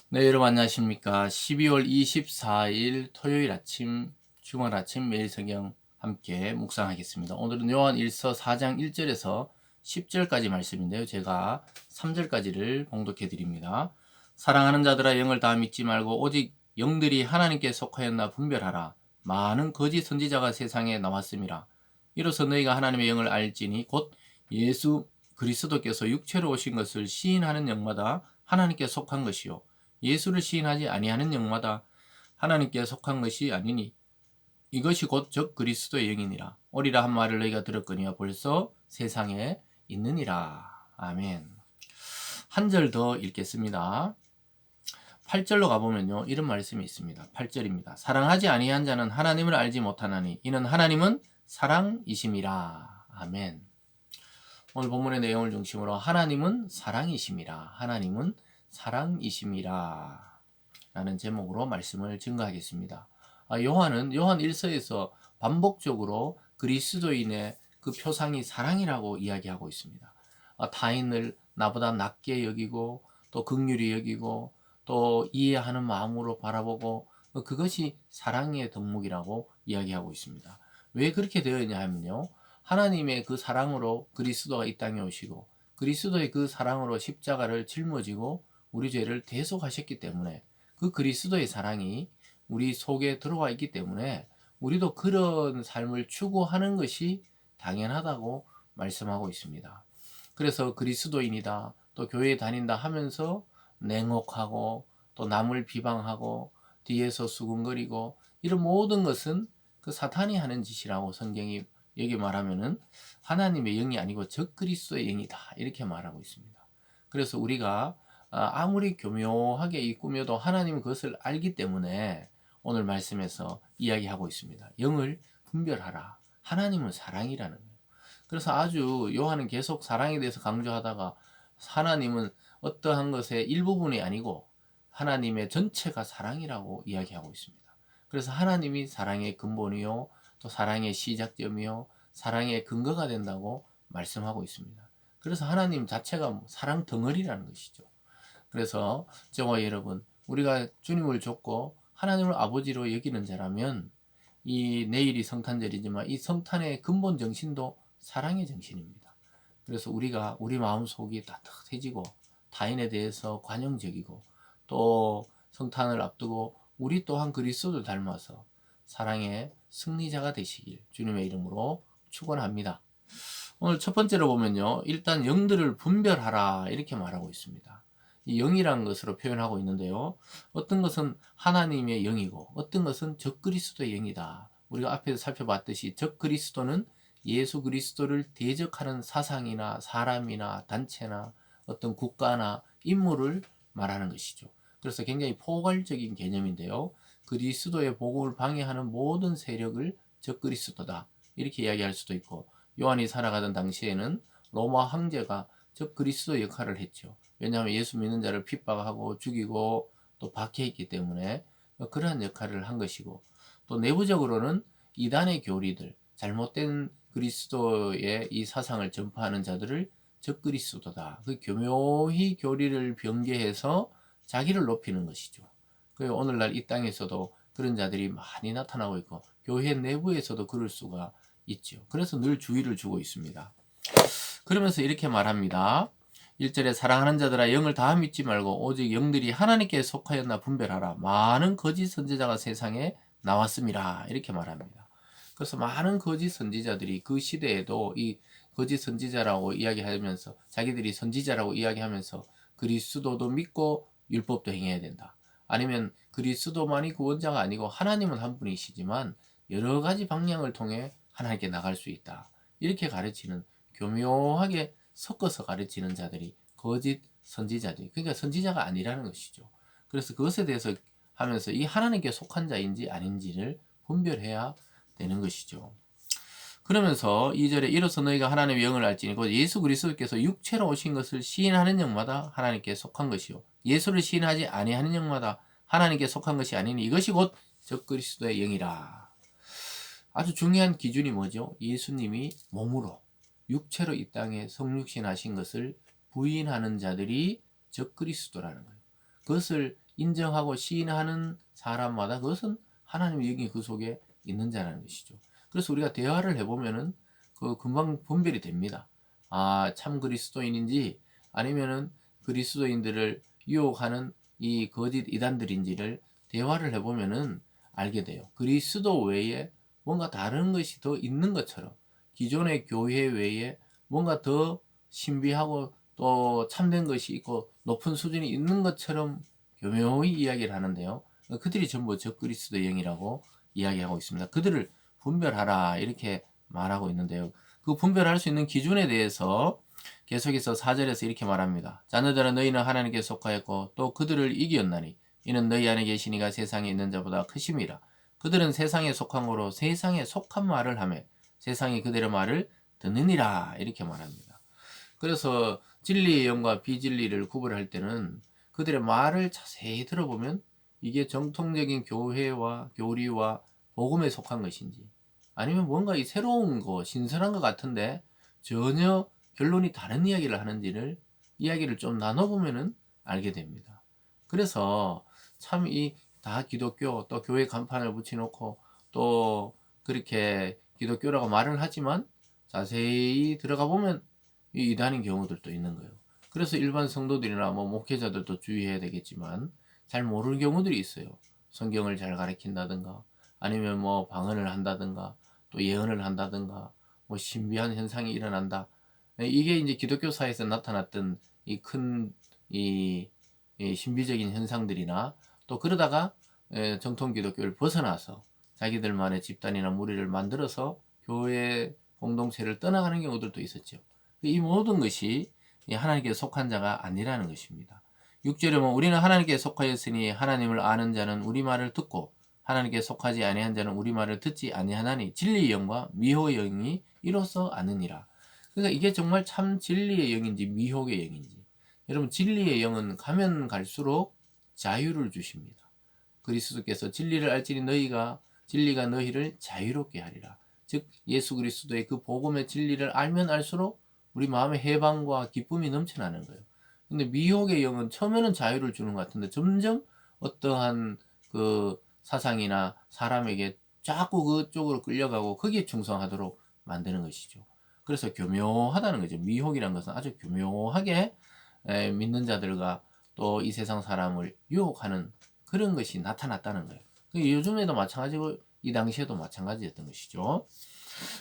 네, 여러분 안녕하십니까. 12월 24일 토요일 아침, 주말 아침 매일 성경 함께 묵상하겠습니다. 오늘은 요한 1서 4장 1절에서 10절까지 말씀인데요. 제가 3절까지를 봉독해 드립니다. 사랑하는 자들아 영을 다 믿지 말고 오직 영들이 하나님께 속하였나 분별하라. 많은 거짓 선지자가 세상에 나왔음이라. 이로써 너희가 하나님의 영을 알지니 곧 예수 그리스도께서 육체로 오신 것을 시인하는 영마다 하나님께 속한 것이요 예수를 시인하지 아니하는 영마다 하나님께 속한 것이 아니니 이것이 곧 적 그리스도의 영이니라. 오리라 한 말을 너희가 들었거니와 벌써 세상에 있느니라. 아멘. 한 절 더 읽겠습니다. 8절로 가보면요. 이런 말씀이 있습니다. 8절입니다. 사랑하지 아니한 자는 하나님을 알지 못하나니 이는 하나님은 사랑이심이라. 아멘. 오늘 본문의 내용을 중심으로 하나님은 사랑이심이라. 하나님은 사랑이심이라. 라는 제목으로 말씀을 증거하겠습니다. 요한 1서에서 반복적으로 그리스도인의 그 표상이 사랑이라고 이야기하고 있습니다. 타인을 나보다 낮게 여기고 또 긍휼히 여기고 또 이해하는 마음으로 바라보고 그것이 사랑의 덕목이라고 이야기하고 있습니다. 왜 그렇게 되어 있냐 하면요. 하나님의 그 사랑으로 그리스도가 이 땅에 오시고 그리스도의 그 사랑으로 십자가를 짊어지고 우리 죄를 대속하셨기 때문에 그 그리스도의 사랑이 우리 속에 들어와 있기 때문에 우리도 그런 삶을 추구하는 것이 당연하다고 말씀하고 있습니다. 그래서 그리스도인이다, 또 교회에 다닌다 하면서 냉혹하고 또 남을 비방하고 뒤에서 수군거리고 이런 모든 것은 그 사탄이 하는 짓이라고 성경이 여기 말하면은 하나님의 영이 아니고 적 그리스도의 영이다 이렇게 말하고 있습니다. 그래서 우리가 아무리 교묘하게 이 꾸며도 하나님은 그것을 알기 때문에 오늘 말씀에서 이야기하고 있습니다. 영을 분별하라. 하나님은 사랑이라는 거예요. 그래서 아주 요한은 계속 사랑에 대해서 강조하다가 하나님은 어떠한 것의 일부분이 아니고 하나님의 전체가 사랑이라고 이야기하고 있습니다. 그래서 하나님이 사랑의 근본이요, 또 사랑의 시작점이요, 사랑의 근거가 된다고 말씀하고 있습니다. 그래서 하나님 자체가 사랑 덩어리라는 것이죠. 그래서 저와 여러분, 우리가 주님을 좇고 하나님을 아버지로 여기는 자라면 이 내일이 성탄절이지만 이 성탄의 근본 정신도 사랑의 정신입니다. 그래서 우리가 우리 마음속이 따뜻해지고 타인에 대해서 관용적이고 또 성탄을 앞두고 우리 또한 그리스도를 닮아서 사랑의 승리자가 되시길 주님의 이름으로 축원합니다. 오늘 첫 번째로 보면요. 일단 영들을 분별하라 이렇게 말하고 있습니다. 이 영이라는 것으로 표현하고 있는데요. 어떤 것은 하나님의 영이고 어떤 것은 적그리스도의 영이다. 우리가 앞에서 살펴봤듯이 적그리스도는 예수 그리스도를 대적하는 사상이나 사람이나 단체나 어떤 국가나 인물을 말하는 것이죠. 그래서 굉장히 포괄적인 개념인데요. 그리스도의 복음을 방해하는 모든 세력을 적그리스도다. 이렇게 이야기할 수도 있고 요한이 살아가던 당시에는 로마 황제가 적 그리스도 역할을 했죠. 왜냐하면 예수 믿는 자를 핍박하고 죽이고 또 박해했기 때문에 그러한 역할을 한 것이고 또 내부적으로는 이단의 교리들, 잘못된 그리스도의 이 사상을 전파하는 자들을 적그리스도다. 그 교묘히 교리를 변개해서 자기를 높이는 것이죠. 그 오늘날 이 땅에서도 그런 자들이 많이 나타나고 있고 교회 내부에서도 그럴 수가 있죠. 그래서 늘 주의를 주고 있습니다. 그러면서 이렇게 말합니다. 1절에 사랑하는 자들아 영을 다 믿지 말고 오직 영들이 하나님께 속하였나 분별하라. 많은 거짓 선지자가 세상에 나왔음이라. 이렇게 말합니다. 그래서 많은 거짓 선지자들이 그 시대에도 이 거짓 선지자라고 이야기하면서 자기들이 선지자라고 이야기하면서 그리스도도 믿고 율법도 행해야 된다. 아니면 그리스도만이 구원자가 아니고 하나님은 한 분이시지만 여러 가지 방향을 통해 하나님께 나갈 수 있다. 이렇게 가르치는 교묘하게 섞어서 가르치는 자들이 거짓 선지자들이 그러니까 선지자가 아니라는 것이죠. 그래서 그것에 대해서 하면서 이 하나님께 속한 자인지 아닌지를 분별해야 되는 것이죠. 그러면서 2절에 이로써 너희가 하나님의 영을 알지니 곧 예수 그리스도께서 육체로 오신 것을 시인하는 영마다 하나님께 속한 것이요 예수를 시인하지 아니하는 영마다 하나님께 속한 것이 아니니 이것이 곧 적그리스도의 영이라. 아주 중요한 기준이 뭐죠? 예수님이 몸으로 육체로 이 땅에 성육신하신 것을 부인하는 자들이 적그리스도라는 거예요. 그것을 인정하고 시인하는 사람마다 그것은 하나님의 영이 그 속에 있는 자라는 것이죠. 그래서 우리가 대화를 해보면은 그 금방 분별이 됩니다. 아, 참 그리스도인인지 아니면은 그리스도인들을 유혹하는 이 거짓 이단들인지를 대화를 해보면은 알게 돼요. 그리스도 외에 뭔가 다른 것이 더 있는 것처럼 기존의 교회 외에 뭔가 더 신비하고 또 참된 것이 있고 높은 수준이 있는 것처럼 교묘히 이야기를 하는데요. 그들이 전부 적그리스도의 영이라고 이야기하고 있습니다. 그들을 분별하라 이렇게 말하고 있는데요. 그 분별할 수 있는 기준에 대해서 계속해서 4절에서 이렇게 말합니다. 자녀들아 너희는 하나님께 속하였고 또 그들을 이기었나니 이는 너희 안에 계시니가 세상에 있는 자보다 크심이라. 그들은 세상에 속한 거로 세상에 속한 말을 하며 세상이 그들의 말을 듣느니라 이렇게 말합니다. 그래서 진리의 영과 비진리를 구분할 때는 그들의 말을 자세히 들어보면 이게 정통적인 교회와 교리와 복음에 속한 것인지 아니면 뭔가 이 새로운 거 신선한 것 같은데 전혀 결론이 다른 이야기를 하는지를 이야기를 좀 나눠보면은 알게 됩니다. 그래서 참 이 다 기독교 또 교회 간판을 붙여놓고 또 그렇게 기독교라고 말을 하지만 자세히 들어가 보면 이 이단인 경우들도 있는 거예요. 그래서 일반 성도들이나 뭐 목회자들도 주의해야 되겠지만 잘 모르는 경우들이 있어요. 성경을 잘 가르친다든가 아니면 뭐 방언을 한다든가 또 예언을 한다든가 뭐 신비한 현상이 일어난다. 이게 이제 기독교사에서 나타났던 이 큰 이 신비적인 현상들이나 또 그러다가 정통 기독교를 벗어나서 자기들만의 집단이나 무리를 만들어서 교회 공동체를 떠나가는 경우들도 있었죠. 이 모든 것이 하나님께 속한 자가 아니라는 것입니다. 6절에 보면 우리는 하나님께 속하였으니 하나님을 아는 자는 우리 말을 듣고 하나님께 속하지 아니한 자는 우리 말을 듣지 아니하나니 진리의 영과 미혹의 영이 이로써 아느니라. 그러니까 이게 정말 참 진리의 영인지 미혹의 영인지. 여러분 진리의 영은 가면 갈수록 자유를 주십니다. 그리스도께서 진리를 알지니 너희가 진리가 너희를 자유롭게 하리라. 즉 예수 그리스도의 그 복음의 진리를 알면 알수록 우리 마음에 해방과 기쁨이 넘쳐나는 거예요. 근데 미혹의 영은 처음에는 자유를 주는 것 같은데 점점 어떠한 그 사상이나 사람에게 자꾸 그쪽으로 끌려가고 거기에 충성하도록 만드는 것이죠. 그래서 교묘하다는 거죠. 미혹이란 것은 아주 교묘하게 믿는 자들과 또 이 세상 사람을 유혹하는 그런 것이 나타났다는 거예요. 요즘에도 마찬가지고 이 당시에도 마찬가지였던 것이죠.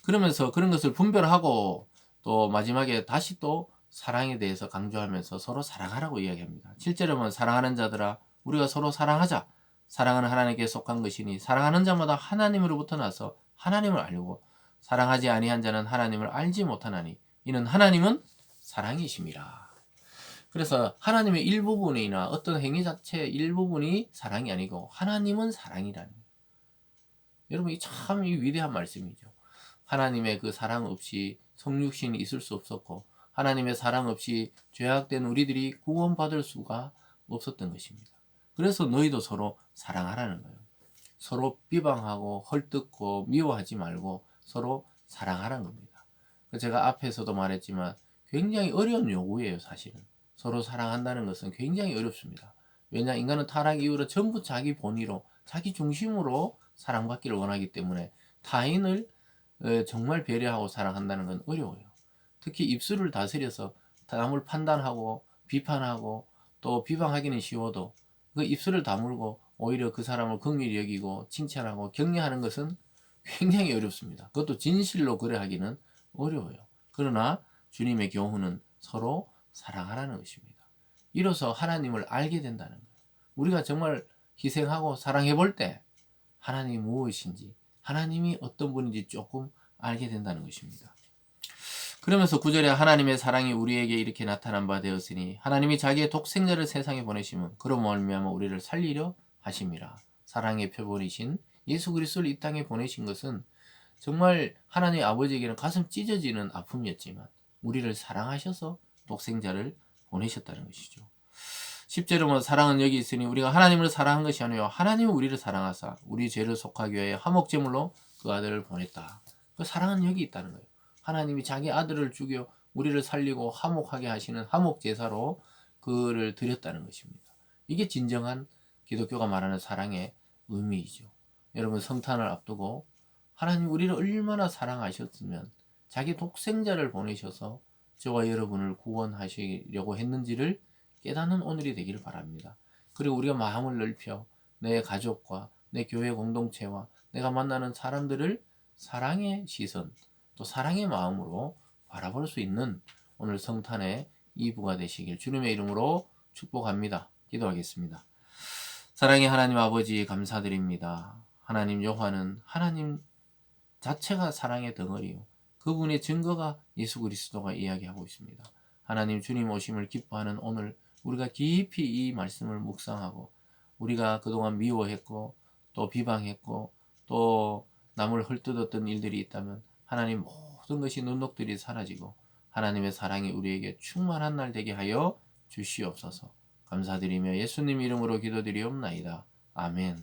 그러면서 그런 것을 분별하고 또 마지막에 다시 또 사랑에 대해서 강조하면서 서로 사랑하라고 이야기합니다. 7절에 보면 사랑하는 자들아 우리가 서로 사랑하자. 사랑은 하나님께 속한 것이니 사랑하는 자마다 하나님으로부터 나서 하나님을 알고 사랑하지 아니한 자는 하나님을 알지 못하나니 이는 하나님은 사랑이심이라. 그래서 하나님의 일부분이나 어떤 행위 자체의 일부분이 사랑이 아니고 하나님은 사랑이라는 거예요. 여러분 참 위대한 말씀이죠. 하나님의 그 사랑 없이 성육신이 있을 수 없었고 하나님의 사랑 없이 죄악된 우리들이 구원받을 수가 없었던 것입니다. 그래서 너희도 서로 사랑하라는 거예요. 서로 비방하고 헐뜯고 미워하지 말고 서로 사랑하라는 겁니다. 제가 앞에서도 말했지만 굉장히 어려운 요구예요, 사실은. 서로 사랑한다는 것은 굉장히 어렵습니다. 왜냐, 인간은 타락 이후로 전부 자기 본의로, 자기 중심으로 사랑받기를 원하기 때문에 타인을 정말 배려하고 사랑한다는 건 어려워요. 특히 입술을 다스려서 남을 판단하고 비판하고 또 비방하기는 쉬워도 그 입술을 다물고 오히려 그 사람을 긍휼히 여기고 칭찬하고 격려하는 것은 굉장히 어렵습니다. 그것도 진실로 그래 하기는 어려워요. 그러나 주님의 교훈은 서로 사랑하라는 것입니다. 이로써 하나님을 알게 된다는 거예요. 우리가 정말 희생하고 사랑해 볼 때 하나님이 무엇인지 하나님이 어떤 분인지 조금 알게 된다는 것입니다. 그러면서 9절에 하나님의 사랑이 우리에게 이렇게 나타난 바 되었으니 하나님이 자기의 독생자를 세상에 보내심은 그로 말미암아 우리를 살리려 하심이라. 사랑의 표본이신 예수 그리스도를 이 땅에 보내신 것은 정말 하나님 아버지에게는 가슴 찢어지는 아픔이었지만 우리를 사랑하셔서 독생자를 보내셨다는 것이죠. 10절에 보면 사랑은 여기 있으니 우리가 하나님을 사랑한 것이 아니요 하나님은 우리를 사랑하사 우리 죄를 속하기 위하여 화목제물로 그 아들을 보냈다. 그 사랑은 여기 있다는 거예요. 하나님이 자기 아들을 죽여 우리를 살리고 화목하게 하시는 화목제사로 그를 드렸다는 것입니다. 이게 진정한 기독교가 말하는 사랑의 의미이죠. 여러분, 성탄을 앞두고 하나님 우리를 얼마나 사랑하셨으면 자기 독생자를 보내셔서 저와 여러분을 구원하시려고 했는지를 깨닫는 오늘이 되기를 바랍니다. 그리고 우리가 마음을 넓혀 내 가족과 내 교회 공동체와 내가 만나는 사람들을 사랑의 시선, 또 사랑의 마음으로 바라볼 수 있는 오늘 성탄의 이브가 되시길 주님의 이름으로 축복합니다. 기도하겠습니다. 사랑의 하나님 아버지, 감사드립니다. 하나님, 요한은 하나님 자체가 사랑의 덩어리요, 그분의 증거가 예수 그리스도가 이야기하고 있습니다. 하나님, 주님 오심을 기뻐하는 오늘 우리가 깊이 이 말씀을 묵상하고, 우리가 그동안 미워했고 또 비방했고 또 남을 헐뜯었던 일들이 있다면 하나님, 모든 것이 눈독들이 사라지고 하나님의 사랑이 우리에게 충만한 날 되게 하여 주시옵소서. 감사드리며 예수님 이름으로 기도드리옵나이다. 아멘.